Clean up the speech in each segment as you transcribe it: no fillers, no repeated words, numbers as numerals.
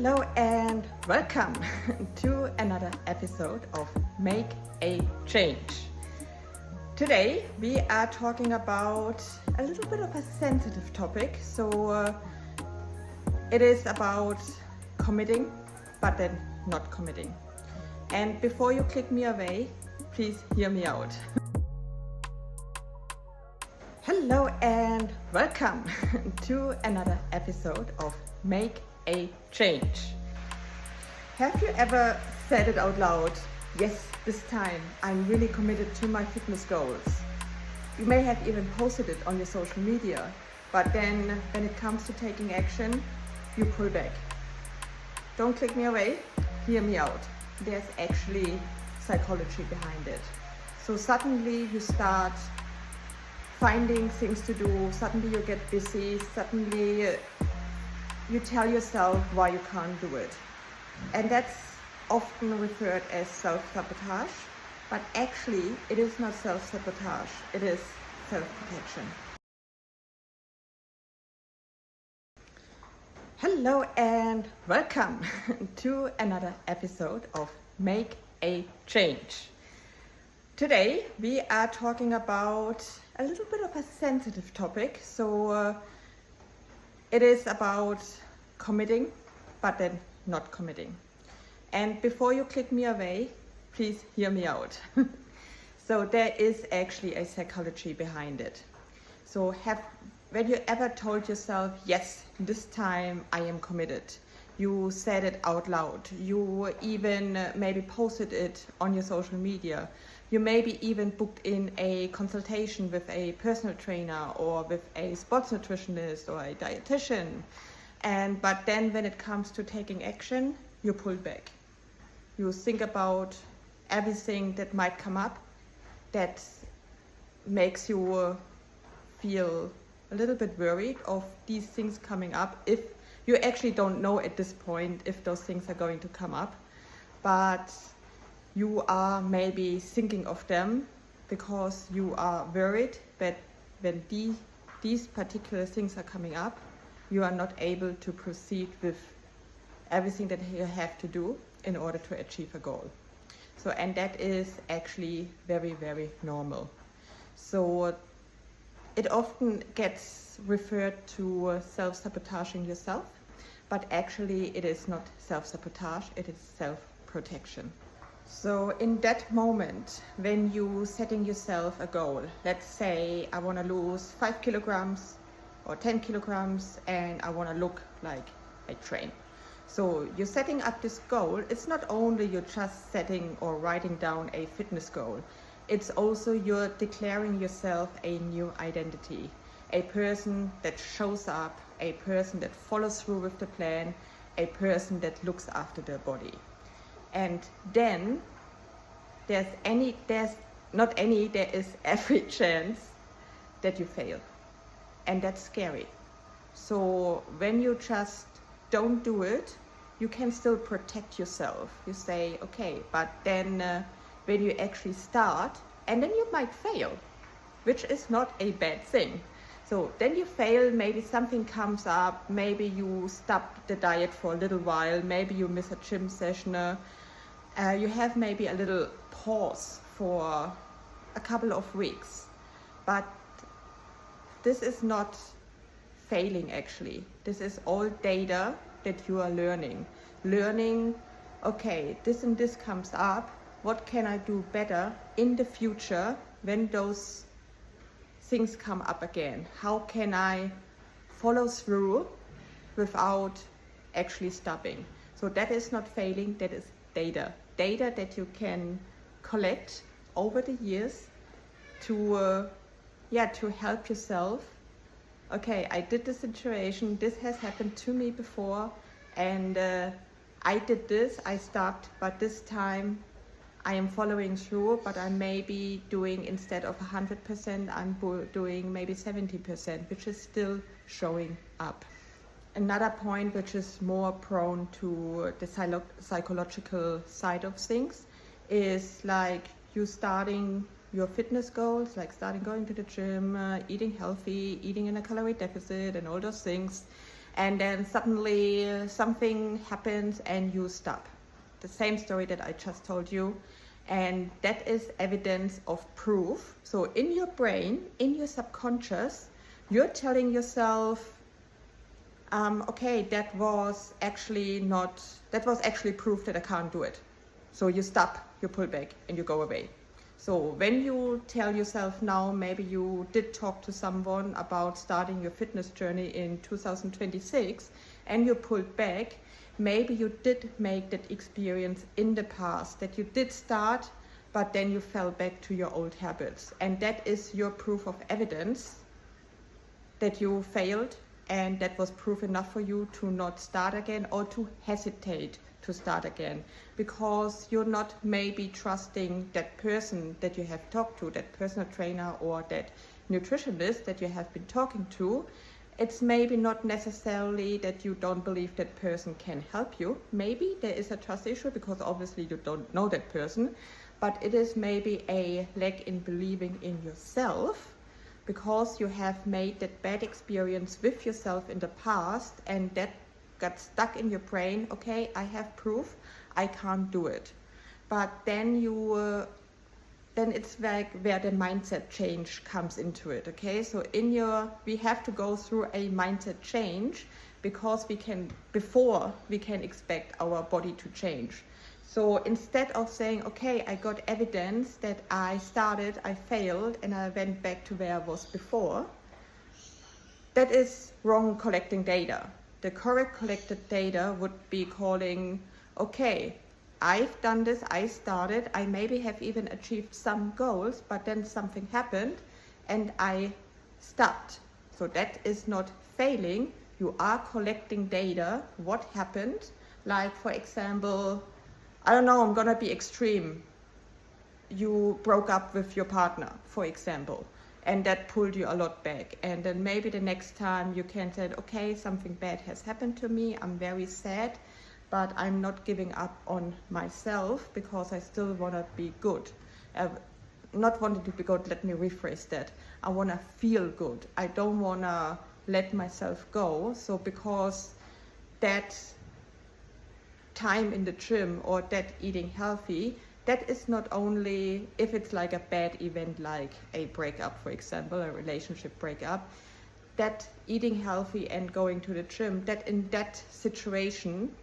Hello and welcome to another episode of Make a Change. Today we are talking about a little bit of a sensitive topic. It is about committing but then not committing. And before you click me away, please hear me out. Hello and welcome to another episode of Make a Change. Have you ever said it out loud? Yes, this time I'm really committed to my fitness goals. You may have even posted it on your social media, but then when it comes to taking action, you pull back. Don't click me away, hear me out. There's actually psychology behind it. So suddenly you start finding things to do, suddenly you get busy, suddenly you tell yourself why you can't do it. And that's often referred as self-sabotage, but actually it is not self-sabotage, it is self-protection. Hello and welcome to another episode of Make a Change. Today we are talking about a little bit of a sensitive topic. It is about committing, but then not committing. And before you click me away, please hear me out. So there is actually a psychology behind it. So when you ever told yourself, yes, this time I am committed, you said it out loud, you even maybe posted it on your social media, you maybe even booked in a consultation with a personal trainer or with a sports nutritionist or a dietitian. But then when it comes to taking action, you pull back. You think about everything that might come up that makes you feel a little bit worried of these things coming up, if you actually don't know at this point if those things are going to come up, but you are maybe thinking of them because you are worried that when these particular things are coming up, you are not able to proceed with everything that you have to do in order to achieve a goal. And that is actually very, very normal. So it often gets referred to self-sabotaging yourself, but actually it is not self-sabotage, it is self-protection. So in that moment, when you setting yourself a goal, let's say I want to lose 5 kilograms or 10 kilograms and I want to look like I train. So you're setting up this goal. It's not only you're just setting or writing down a fitness goal. It's also you're declaring yourself a new identity, a person that shows up, a person that follows through with the plan, a person that looks after their body. And then there is every chance that you fail. And that's scary. So when you just don't do it, you can still protect yourself. You say, okay, but then when you actually start, and then you might fail, which is not a bad thing. So then you fail, maybe something comes up, maybe you stop the diet for a little while, maybe you miss a gym session, you have maybe a little pause for a couple of weeks. But this is not failing actually. This is all data that you are learning. Okay, this and this comes up, what can I do better in the future when those things come up again? How can I follow through without actually stopping? So that is not failing, that is data that you can collect over the years to help yourself. Okay, I did this situation, this has happened to me before, and I did this, I stopped, but this time I am following through, but I may be doing, instead of 100%, I'm doing maybe 70%, which is still showing up. Another point which is more prone to the psychological side of things is like you starting your fitness goals, like starting going to the gym, eating healthy, eating in a calorie deficit and all those things. and then suddenly something happens and you stop. The same story that I just told you, and that is evidence of proof. So in your brain, in your subconscious, you're telling yourself, okay, that was actually proof that I can't do it. So you stop, you pull back, and you go away. So when you tell yourself now, maybe you did talk to someone about starting your fitness journey in 2026, and you pulled back, maybe you did make that experience in the past, that you did start, but then you fell back to your old habits. And that is your proof of evidence that you failed, and that was proof enough for you to not start again or to hesitate to start again, because you're not maybe trusting that person that you have talked to, that personal trainer or that nutritionist that you have been talking to. It's maybe not necessarily that you don't believe that person can help you. Maybe there is a trust issue because obviously you don't know that person, but it is maybe a lack in believing in yourself, because you have made that bad experience with yourself in the past, and that got stuck in your brain. Okay, I have proof, I can't do it. But then then it's like where the mindset change comes into it. Okay, so we have to go through a mindset change before we can expect our body to change. So instead of saying, okay, I got evidence that I started, I failed, and I went back to where I was before, that is wrong collecting data. The correct collected data would be calling, okay, I've done this, I started, I maybe have even achieved some goals, but then something happened and I stopped. So that is not failing. You are collecting data, what happened. Like, for example, I don't know, I'm gonna be extreme. You broke up with your partner, for example, and that pulled you a lot back. And then maybe the next time you can say, okay, something bad has happened to me, I'm very sad, but I'm not giving up on myself because I still wanna be good. Not wanting to be good, let me rephrase that. I wanna feel good. I don't wanna let myself go. So because that time in the gym or that eating healthy, that is not only if it's like a bad event like a breakup, for example, a relationship breakup, that eating healthy and going to the gym, that in that situation,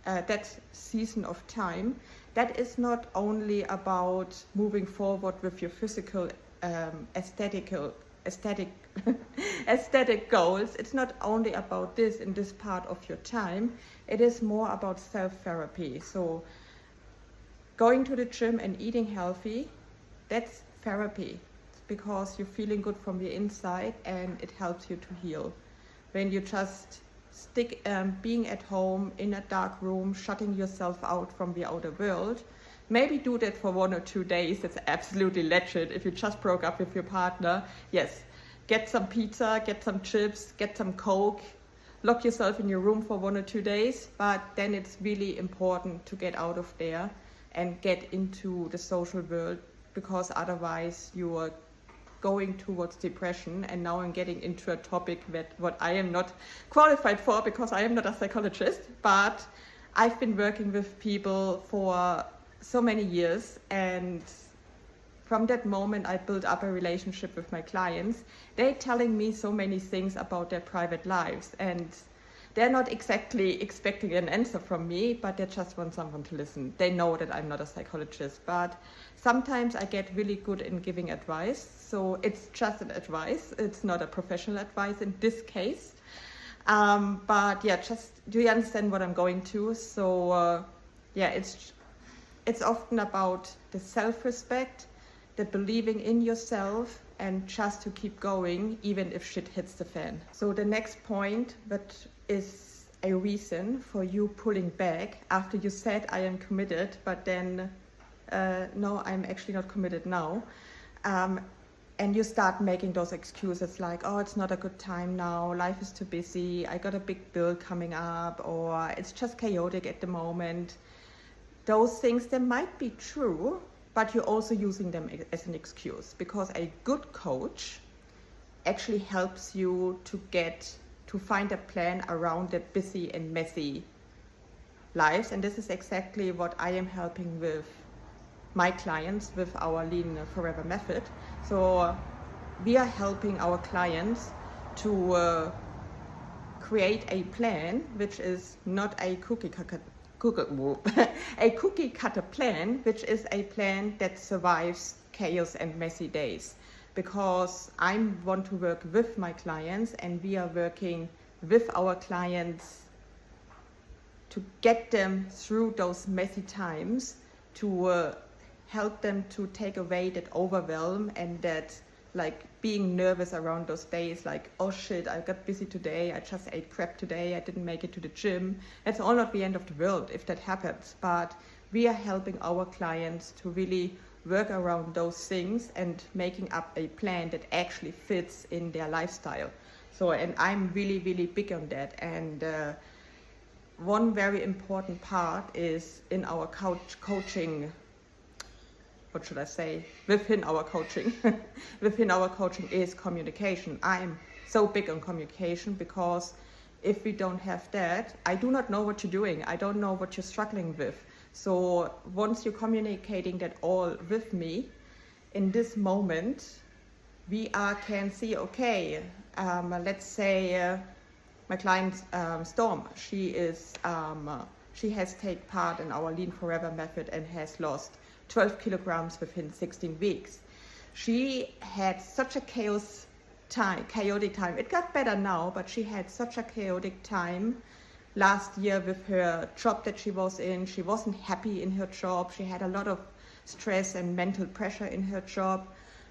that season of time, that is not only about moving forward with your physical aesthetic goals. It's not only about this in this part of your time. It is more about self-therapy. So going to the gym and eating healthy, that's therapy. It's because you're feeling good from the inside and it helps you to heal. When you just being at home in a dark room, shutting yourself out from the outer world, maybe do that for 1 or 2 days. It's absolutely legit. If you just broke up with your partner, yes, get some pizza, get some chips, get some Coke, lock yourself in your room for 1 or 2 days, but then it's really important to get out of there and get into the social world, because otherwise you are going towards depression. And now I'm getting into a topic that what I am not qualified for, because I am not a psychologist, but I've been working with people for so many years, and from that moment I built up a relationship with my clients. They're telling me so many things about their private lives, and they're not exactly expecting an answer from me, but they just want someone to listen. They know that I'm not a psychologist, but sometimes I get really good in giving advice. So it's just an advice. It's not a professional advice in this case. But yeah, just do you understand what I'm going to? So yeah, it's often about the self-respect, the believing in yourself, and just to keep going even if shit hits the fan. So the next point that is a reason for you pulling back after you said I am committed, but then no, I'm actually not committed now, and you start making those excuses like, oh, it's not a good time now, life is too busy, I got a big bill coming up, or it's just chaotic at the moment. Those things, they might be true, but you're also using them as an excuse, because a good coach actually helps you to get to find a plan around the busy and messy lives. And this is exactly what I am helping with my clients with our Lean Forever method. So we are helping our clients to create a plan which is not a cookie cutter plan, which is a plan that survives chaos and messy days. Because I want to work with my clients, and we are working with our clients to get them through those messy times, to help them to take away that overwhelm and that like being nervous around those days, like, oh shit, I got busy today, I just ate crap today, I didn't make it to the gym. It's all not the end of the world if that happens, but we are helping our clients to really work around those things and making up a plan that actually fits in their lifestyle. So, and I'm really, really big on that. And one very important part is in our coaching, what should I say, within our coaching, within our coaching is communication. I'm so big on communication because if we don't have that, I do not know what you're doing. I don't know what you're struggling with. So once you're communicating that all with me, in this moment, we can see, okay, let's say my client Storm, she has taken part in our Lean Forever method and has lost 12 kilograms within 16 weeks. She had such a chaotic time. It got better now, but she had such a chaotic time last year with her job that she was in. She wasn't happy in her job. She had a lot of stress and mental pressure in her job,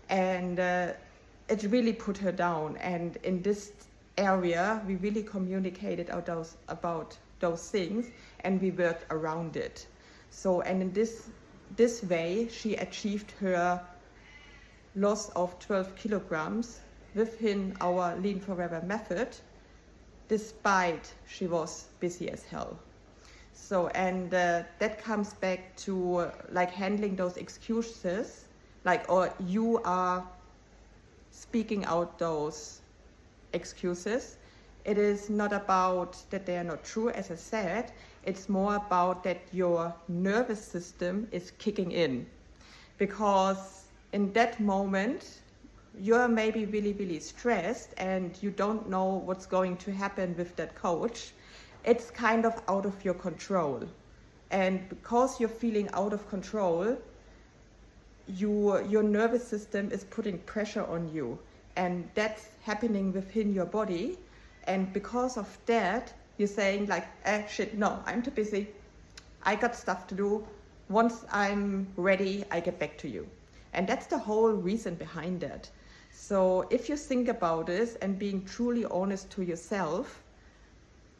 and it really put her down. And in this area, we really communicated about those things, and we worked around it. So, and in this way, she achieved her loss of 12 kilograms within our Lean Forever method, despite she was busy as hell. So, and that comes back to like handling those excuses, like, or you are speaking out those excuses. It is not about that they are not true, as I said. It's more about that your nervous system is kicking in. Because in that moment, you're maybe really, really stressed and you don't know what's going to happen with that coach. It's kind of out of your control. And because you're feeling out of control, your nervous system is putting pressure on you. And that's happening within your body. And because of that, you're saying like, shit, no, I'm too busy. I got stuff to do. Once I'm ready, I get back to you. And that's the whole reason behind that. So if you think about this and being truly honest to yourself,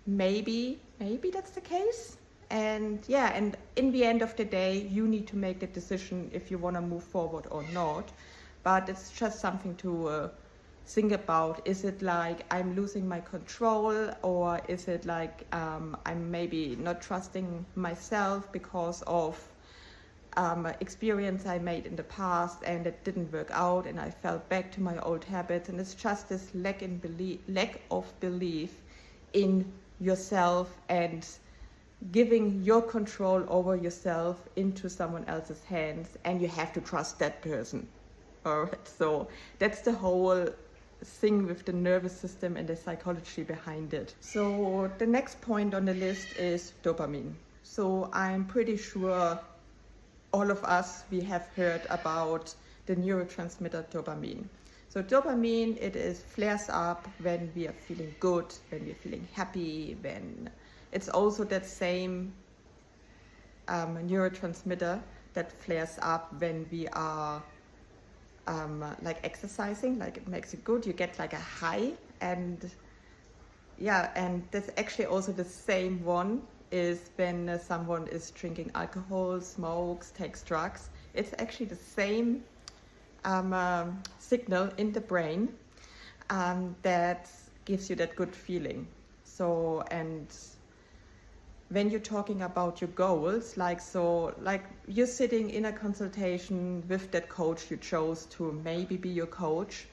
maybe that's the case. And yeah, and in the end of the day, you need to make the decision if you want to move forward or not. But it's just something to think about. Is it like I'm losing my control, or is it like I'm maybe not trusting myself because of experience I made in the past and it didn't work out and I fell back to my old habits, and it's just this lack of belief in yourself and giving your control over yourself into someone else's hands, and you have to trust that person. All right, so that's the whole thing with the nervous system and the psychology behind it. So the next point on the list is dopamine. So I'm pretty sure all of us, we have heard about the neurotransmitter dopamine. So dopamine, it flares up when we are feeling good, when we're feeling happy, when it's also that same neurotransmitter that flares up when we are like exercising, like it makes it good, you get like a high. And yeah, and that's actually also the same one is when someone is drinking alcohol, smokes, takes drugs. It's actually the same signal in the brain that gives you that good feeling. So, and when you're talking about your goals, like you're sitting in a consultation with that coach you chose to maybe be your coach,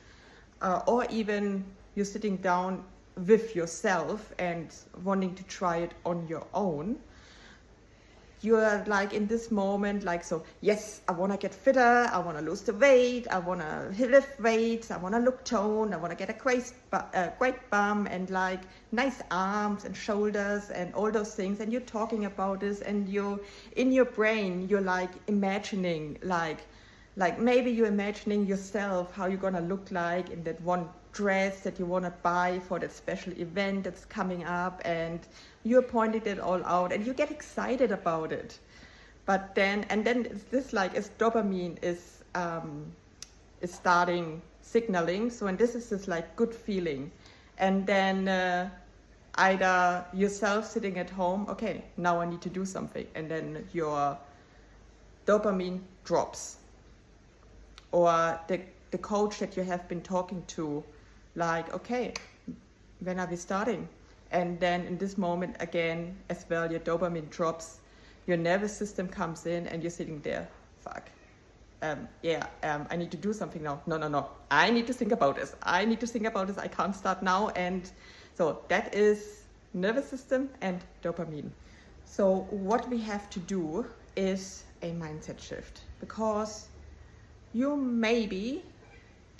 or even you're sitting down with yourself and wanting to try it on your own, you're like in this moment, like, so yes, I want to get fitter, I want to lose the weight, I want to lift weights, I want to look toned, I want to get a great bum and like nice arms and shoulders and all those things. And you're talking about this, and you're in your brain, you're like imagining, like maybe you're imagining yourself how you're gonna look like in that one dress that you want to buy for that special event that's coming up, and you're pointing it all out and you get excited about it. But then it's this, like, as dopamine is starting signaling. So, and this is this like good feeling, and then either yourself sitting at home, okay, now I need to do something, and then your dopamine drops, or the coach that you have been talking to, like, okay, when are we starting? And then in this moment again as well, your dopamine drops, your nervous system comes in, and you're sitting there, fuck, I need to do something now. No, I need to think about this. I can't start now. And so that is nervous system and dopamine. So what we have to do is a mindset shift, because you maybe,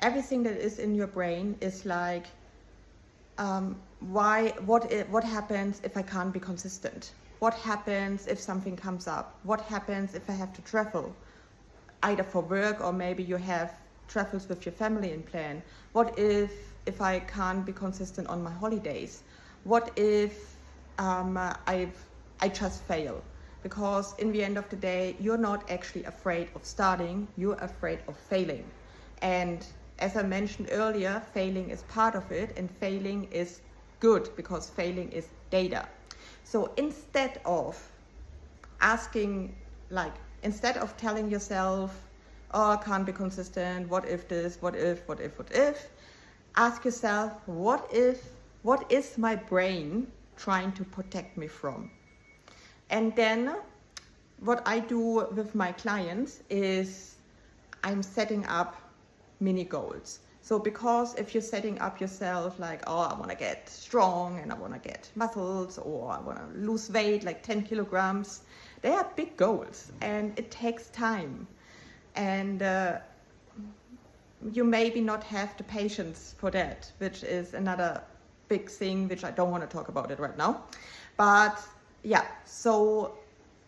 everything that is in your brain is like, what happens if I can't be consistent? What happens if something comes up? What happens if I have to travel, either for work, or maybe you have travels with your family in plan? What if I can't be consistent on my holidays? What if I just fail? Because in the end of the day, you're not actually afraid of starting, you're afraid of failing. And as I mentioned earlier, failing is part of it, and failing is good because failing is data. So instead of telling yourself, oh, I can't be consistent, what if this, what if, ask yourself, what is my brain trying to protect me from? And then what I do with my clients is I'm setting up mini goals. So because if you're setting up yourself like, oh, I want to get strong and I want to get muscles, or I want to lose weight like 10 kilograms, they are big goals and it takes time. And you maybe not have the patience for that, which is another big thing, which I don't want to talk about it right now. But yeah, so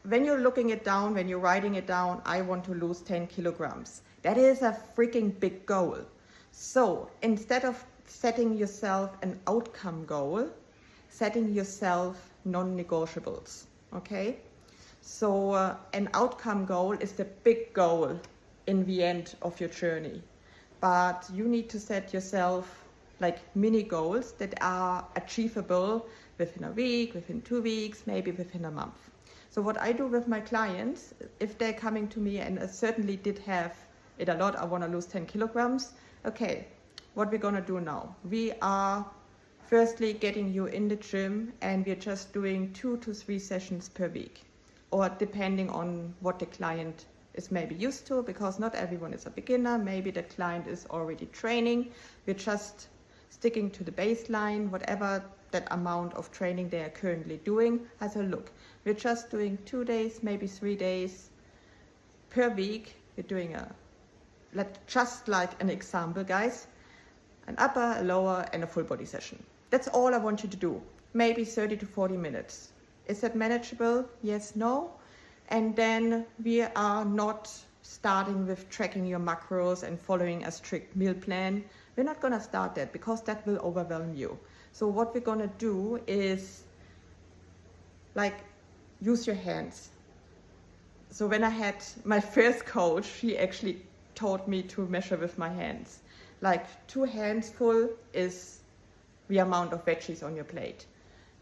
when you're looking it down, when you're writing it down, I want to lose 10 kilograms. That is a freaking big goal. So instead of setting yourself an outcome goal, setting yourself non-negotiables, okay? So an outcome goal is the big goal in the end of your journey. But you need to set yourself like mini goals that are achievable within a week, within 2 weeks, maybe within a month. So what I do with my clients, if they're coming to me, and I certainly did have it a lot, I want to lose 10 kilograms. Okay, what we're going to do now? We are firstly getting you in the gym, and we're just doing 2 to 3 sessions per week, or depending on what the client is maybe used to, because not everyone is a beginner. Maybe the client is already training. We're just sticking to the baseline, whatever that amount of training they are currently doing. As a look, we're just doing 2 days, maybe 3 days per week. We're doing just like an example, guys, an upper, a lower, and a full body session. That's all I want you to do. Maybe 30 to 40 minutes. Is that manageable? Yes, no. And then we are not starting with tracking your macros and following a strict meal plan. We're not going to start that, because that will overwhelm you. So what we're going to do is like use your hands. So when I had my first coach, she actually taught me to measure with my hands. Like 2 hands full is the amount of veggies on your plate.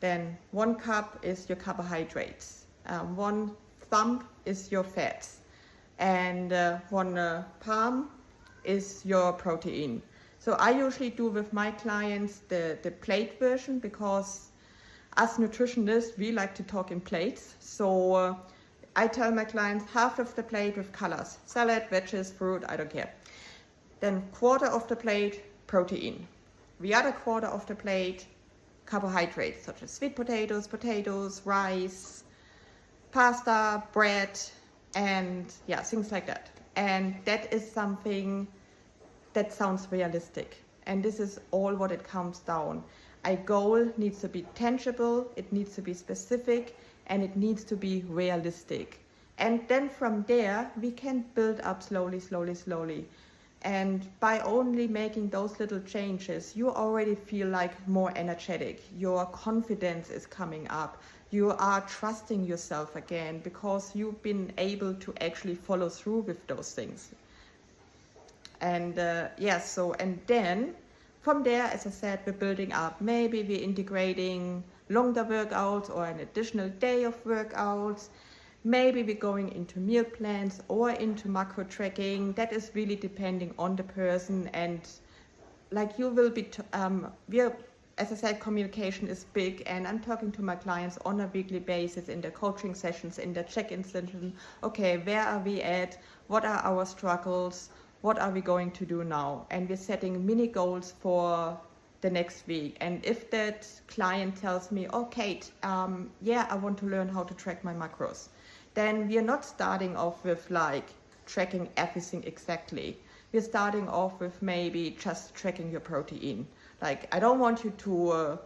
Then 1 cup is your carbohydrates. 1 thumb is your fats. And 1 palm is your protein. So I usually do with my clients the plate version, because as nutritionists, we like to talk in plates. So I tell my clients half of the plate with colors, salad, veggies, fruit, I don't care. Then 1/4 of the plate, protein. The other 1/4 of the plate, carbohydrates such as sweet potatoes, rice, pasta, bread, and yeah, things like that. And that is something that sounds realistic. And this is all what it comes down. A goal needs to be tangible, it needs to be specific, and it needs to be realistic. And then from there, we can build up slowly. And by only making those little changes, you already feel like more energetic. Your confidence is coming up. You are trusting yourself again because you've been able to actually follow through with those things. And and then from there, as I said, we're building up. Maybe we're integrating longer workouts or an additional day of workouts. Maybe we're going into meal plans or into macro tracking. That is really depending on the person. And like you will be, as I said, communication is big, and I'm talking to my clients on a weekly basis in the coaching sessions, in the check-in session. Okay, where are we at? What are our struggles? What are we going to do now? And we're setting mini goals for the next week. And if that client tells me, oh, Kate, I want to learn how to track my macros, then we are not starting off with like tracking everything exactly. We're starting off with maybe just tracking your protein. Like, I don't want you to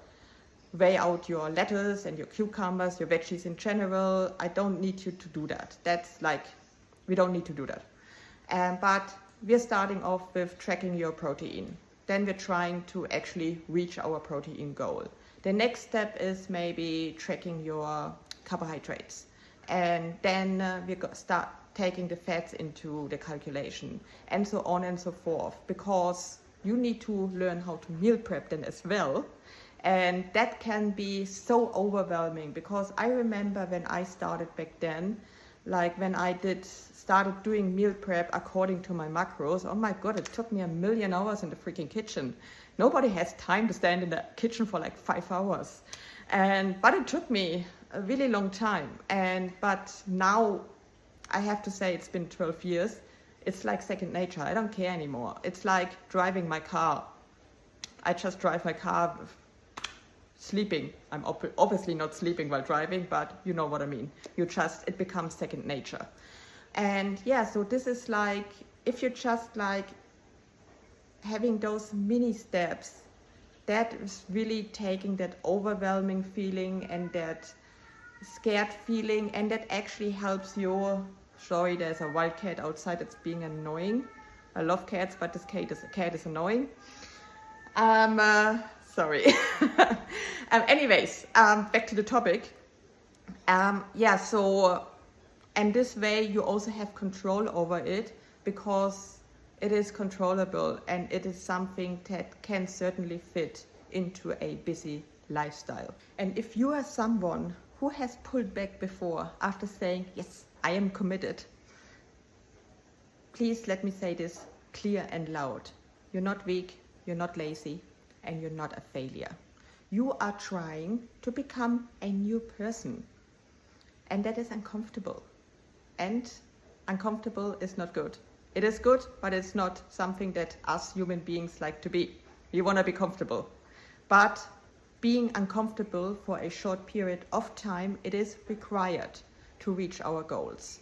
weigh out your lettuce and your cucumbers, your veggies in general. I don't need you to do that. That's like, we don't need to do that. But we're starting off with tracking your protein. Then we're trying to actually reach our protein goal. The next step is maybe tracking your carbohydrates. And then we start taking the fats into the calculation, and so on and so forth, because you need to learn how to meal prep then as well. And that can be so overwhelming, because I remember when I started back then, like when I started doing meal prep according to my macros, oh my God, it took me 1,000,000 hours in the freaking kitchen. Nobody has time to stand in the kitchen for like 5 hours. But it took me a really long time. But now I have to say it's been 12 years. It's like second nature. I don't care anymore. It's like driving my car. I just drive my car sleeping. I'm obviously not sleeping while driving, but you know what I mean. It becomes second nature. And yeah, so this is like, if you're just like having those mini steps, that is really taking that overwhelming feeling and that scared feeling, and that actually helps you. Sorry, there's a wild cat outside that's being annoying. I love cats, but this cat is annoying. Sorry. Anyways, back to the topic. And this way you also have control over it, because it is controllable and it is something that can certainly fit into a busy lifestyle. And if you are someone who has pulled back before after saying, yes, I am committed, please let me say this clear and loud. You're not weak, you're not lazy, and you're not a failure. You are trying to become a new person. And that is uncomfortable. And uncomfortable is not good. It is good, but it's not something that us human beings like to be. We want to be comfortable. But being uncomfortable for a short period of time, it is required to reach our goals.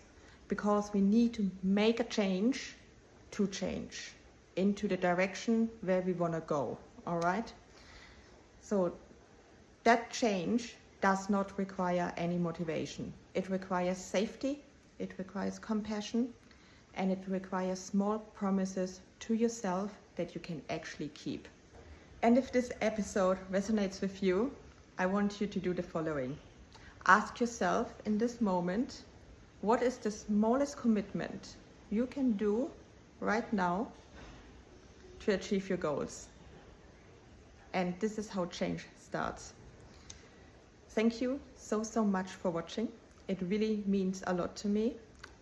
Because we need to make a change to change into the direction where we want to go. All right? So that change does not require any motivation. It requires safety, it requires compassion, and it requires small promises to yourself that you can actually keep. And if this episode resonates with you, I want you to do the following. Ask yourself in this moment, what is the smallest commitment you can do right now to achieve your goals? And this is how change starts. Thank you so much for watching. It really means a lot to me.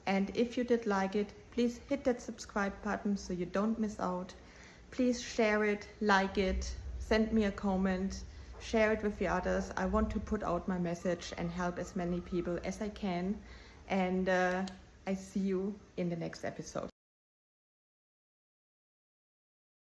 And if you did like it, please hit that subscribe button so you don't miss out. Please share it, like it, send me a comment, share it with the others. I want to put out my message and help as many people as I can. And I see you in the next episode.